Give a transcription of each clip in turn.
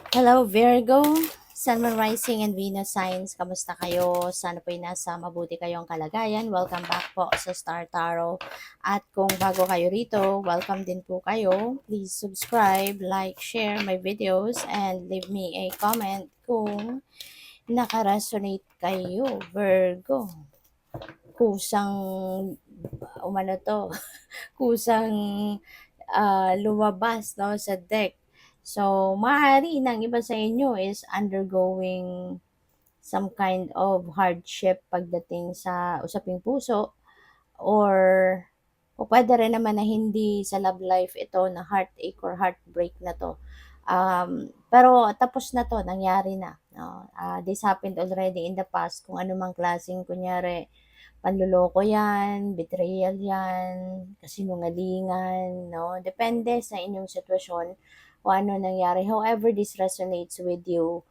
Hello Virgo, Sun, Moon, Rising, and Venus signs. Kamusta kayo? Sana po'y nasa mabuti kayong kalagayan. Welcome back po sa Star Tarot. At kung bago kayo rito, welcome din po kayo. Please subscribe, like, share my videos, and leave me a comment kung nakaresonate kayo, Virgo. Kusang, umano to, kusang lumabas no, sa deck. So, maaari ng iba sa inyo is undergoing some kind of hardship pagdating sa usaping puso, or o pwede rin naman na hindi sa love life ito na heartache or heartbreak na to. Pero tapos na to, nangyari na. No? This happened already in the past. Kung anumang klaseng, kunyari, panluloko yan, betrayal yan, kasinungalingan, no? Depende sa inyong sitwasyon kung ano nangyari. However this resonates with you,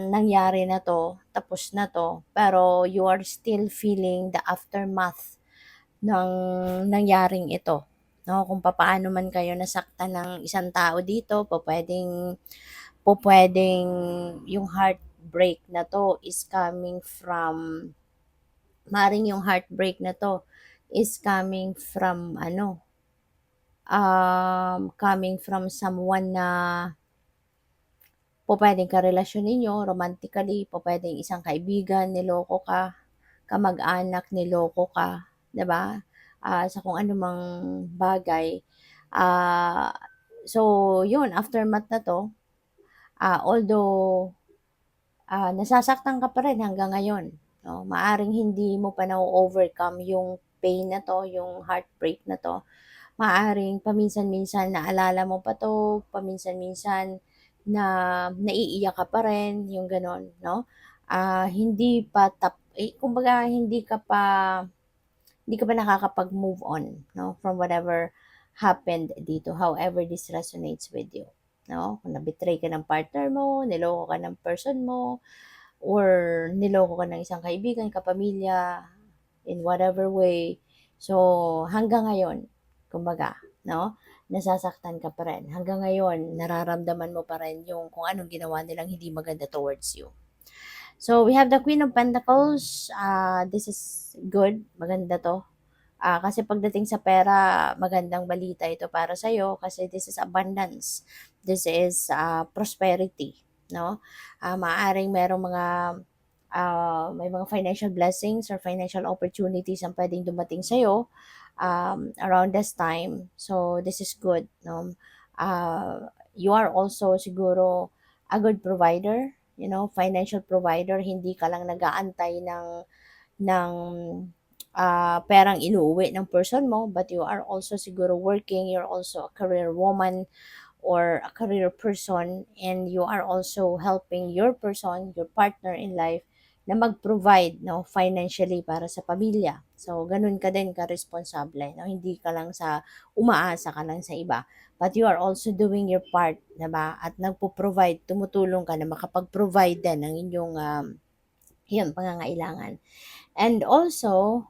nangyari na to, tapos na to, pero you are still feeling the aftermath ng nangyaring ito. No, kung papaano man kayo nasaktan ng isang tao dito, po pwedeng yung heartbreak na to is coming from, maring yung heartbreak na to is coming from someone na po pwedeng karelasyon ninyo romantically, po pwedeng isang kaibigan, niloko ka, kamag-anak, niloko ka, 'di ba? Sa kung anumang bagay. Ah, so, yun, aftermath na to, although nasasaktan ka pa rin hanggang ngayon, no? Maaring hindi mo pa na-overcome yung pain na to, yung heartbreak na to. Maaring paminsan-minsan naalala mo pa 'to, paminsan-minsan na naiiyak ka pa rin, yung gano'n, 'no? Hindi pa kumbaga hindi ka pa nakakapag-move on, 'no, from whatever happened dito. However this resonates with you, 'no? Kung na-betray ka ng partner mo, niloko ka ng person mo, or niloko ka ng isang kaibigan, kapamilya, in whatever way. So, hanggang ngayon, kumbaga, no, nasasaktan ka pa rin. Hanggang ngayon, nararamdaman mo pa rin yung kung anong ginawa nilang hindi maganda towards you. So, we have the Queen of Pentacles. This is good. Maganda to. Kasi pagdating sa pera, magandang balita ito para sa'yo kasi this is abundance. This is prosperity. No? Maaaring may mga financial blessings or financial opportunities ang pwedeng dumating sa'yo around this time. So, this is good. No? You are also siguro a good provider, financial provider. Hindi ka lang nag-aantay ng perang inuuwi ng person mo, but you are also siguro working, you're also a career woman or a career person, and you are also helping your person, your partner in life, na mag-provide, no, financially para sa pamilya. So, ganun ka din ka-responsable, no? Hindi ka lang umaasa ka lang sa iba. But you are also doing your part, diba? At nagpo-provide, tumutulong ka na makapag-provide din ng inyong pangangailangan. And also,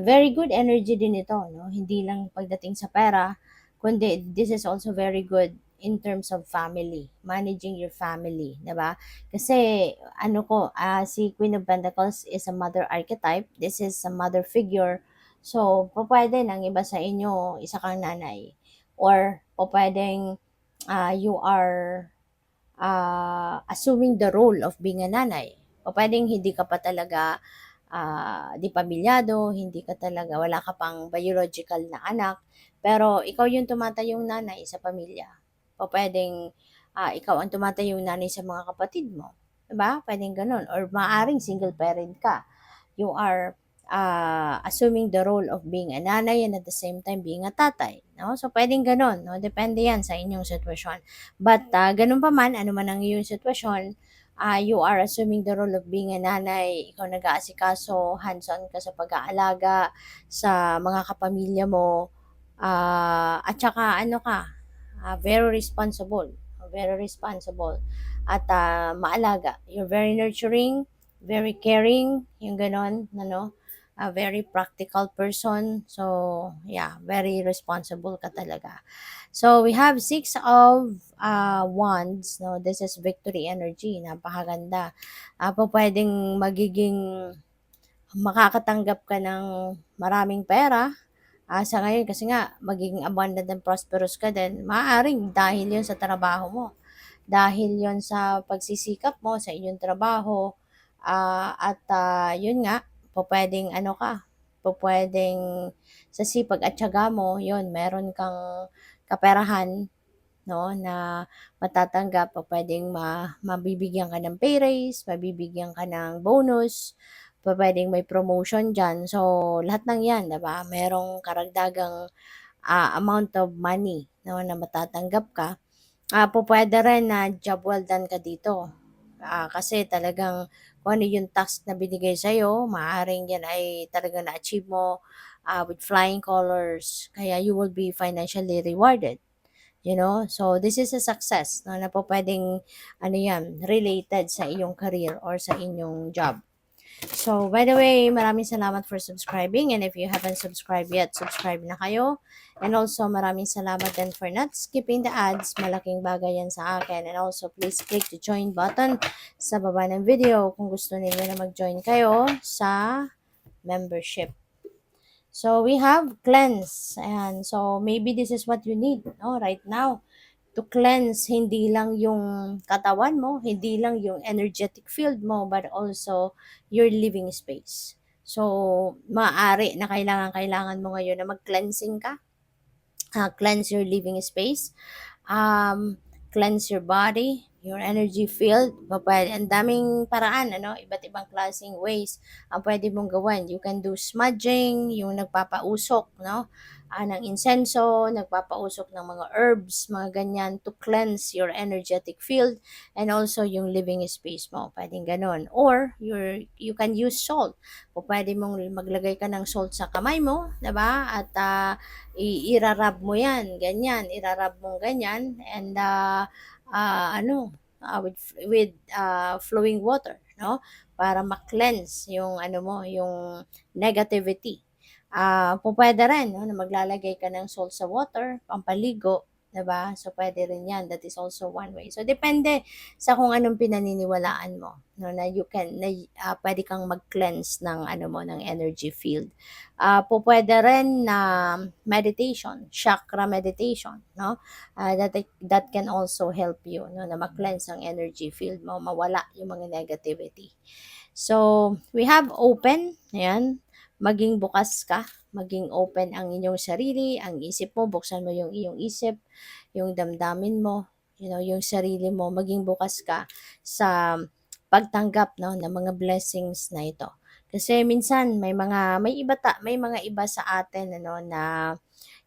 very good energy din ito, no? Hindi lang pagdating sa pera, kundi this is also very good in terms of family, managing your family, 'di ba? Kasi si Queen of Pentacles is a mother archetype. This is a mother figure. So, pwede ng iba sa inyo, isa kang nanay. Or pwedeng you are assuming the role of being a nanay. O pwedeng hindi ka pa talaga di pamilyado, hindi ka talaga, wala ka pang biological na anak, pero ikaw yung tumatayong nanay sa pamilya. O pwedeng ikaw ang tumatayong nanay sa mga kapatid mo. Diba? Pwedeng ganun. Or maaring single parent ka. You are assuming the role of being a nanay and at the same time being a tatay. No? So, pwedeng ganun. No? Depende yan sa inyong sitwasyon. But, ganun pa man, ano man ang iyong sitwasyon, you are assuming the role of being a nanay, ikaw nag-aasikaso, hands-on ka sa pag-aalaga sa mga kapamilya mo, at saka very responsible, at maalaga. You're very nurturing, very caring, yung ganon, ano, a very practical person. So, yeah, very responsible ka talaga. So, we have Six of Wands. No? This is victory energy. Napakaganda. Po pwedeng magiging makakatanggap ka ng maraming pera sa ngayon kasi nga magiging abundant and prosperous ka din. Maaaring dahil yun sa trabaho mo. Dahil yon sa pagsisikap mo sa inyong trabaho, at yun nga, pupuwedeng ano ka, pupuwedeng sa sipag at tiyaga mo, yun, meron kang kaperahan, no, na matatanggap, pupuwedeng mabibigyan ka ng pay raise, mabibigyan ka ng bonus, pupuwedeng may promotion diyan. So, lahat ng 'yan, 'di ba, merong karagdagang amount of money, no, na matatanggap ka. Pupuwede rin na job well done ka dito. Kasi talagang kung ano yung task na binigay sa'yo, maaaring yan ay talagang na-achieve mo with flying colors. Kaya you will be financially rewarded. You know? So, this is a success no, na po pwedeng ano yan, related sa iyong career or sa inyong job. So, by the way, maraming salamat for subscribing. And if you haven't subscribed yet, subscribe na kayo. And also, maraming salamat din for not skipping the ads. Malaking bagay yan sa akin. And also, please click the join button sa baba ng video kung gusto niyo na mag-join kayo sa membership. So, we have cleanse. And so, maybe this is what you need right now to cleanse hindi lang yung katawan mo, hindi lang yung energetic field mo, but also your living space. So, maaari na kailangan mo ngayon na mag-cleansing ka, cleanse your living space, cleanse your body, your energy field. Ang daming paraan, iba't ibang klaseng ways ang pwede mong gawin. You can do smudging, yung nagpapausok, ng insenso, nagpapausok ng mga herbs, mga ganyan to cleanse your energetic field and also yung living space mo. Pwedeng ganun. Or you can use salt. O pwede mong maglagay ka ng salt sa kamay mo, 'di ba? At irarab mo 'yan, ganyan, irarab mo ganyan and with flowing water, no? Para ma-cleanse yung ano mo, yung negativity. Pupuwede rin 'no, na maglalagay ka ng salt sa water, pampaligo, 'di ba? So, puwede rin 'yan. That is also one way. So, depende sa kung anong pinaniniwalaan mo, 'no, na puwede kang mag-cleanse ng ano mo, ng energy field. Pupuwede rin na meditation, chakra meditation, 'no? That can also help you, 'no, na ma-cleanse ang energy field mo, mawala yung mga negativity. So, we have open, ayan, maging bukas ka, maging open ang inyong sarili, ang isip mo, buksan mo yung iyong isip, yung damdamin mo, yung sarili mo, maging bukas ka sa pagtanggap ng mga blessings na ito. Kasi minsan may mga iba sa atin na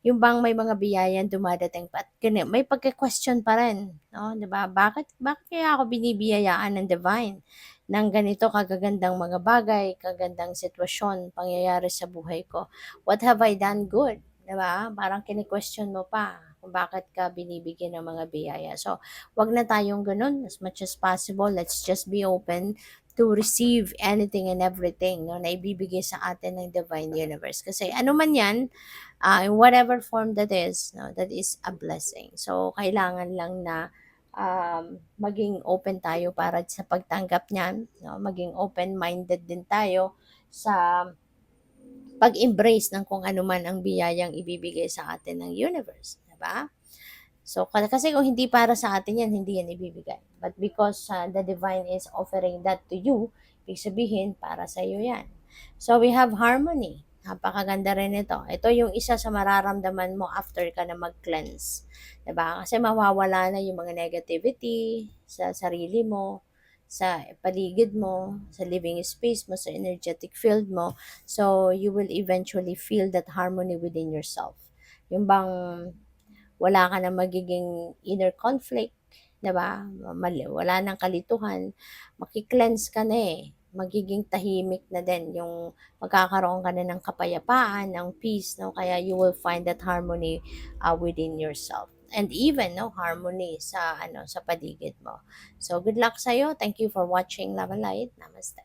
yung bang may mga biyayan dumadating pa at may pagke-question pa rin, 'di ba? Bakit kaya ako binibiyayaan ng divine ng ganito kagagandang mga bagay, kagandang sitwasyon, pangyayari sa buhay ko? What have I done good? 'Di ba? Parang kini-question mo pa kung bakit ka binibigyan ng mga biyaya. So, wag na tayong ganun. As much as possible, let's just be open to receive anything and everything na ibibigay sa atin ng divine universe. Kasi ano man yan, in whatever form that is, that is a blessing. So, kailangan lang na maging open tayo para sa pagtanggap niyan, maging open-minded din tayo sa pag-embrace ng kung ano man ang biyayang ibibigay sa atin ng universe, 'di ba? So, kasi kung hindi para sa atin yan, hindi yan ibibigay. But because the divine is offering that to you, ibig sabihin, para sa iyo yan. So, we have harmony. Napakaganda rin ito. Ito yung isa sa mararamdaman mo after ka na mag-cleanse. Diba? Kasi mawawala na yung mga negativity sa sarili mo, sa paligid mo, sa living space mo, sa energetic field mo. So, you will eventually feel that harmony within yourself. Yung bang wala ka na magiging inner conflict, 'di ba? Wala nang kalituhan, maki-cleanse ka na eh. Magiging tahimik na din yung magkakaroon ka na ng kapayapaan, ng peace, no? Kaya you will find that harmony within yourself. And even harmony sa sa paligid mo. So good luck sa iyo. Thank you for watching Love and Light. Namaste.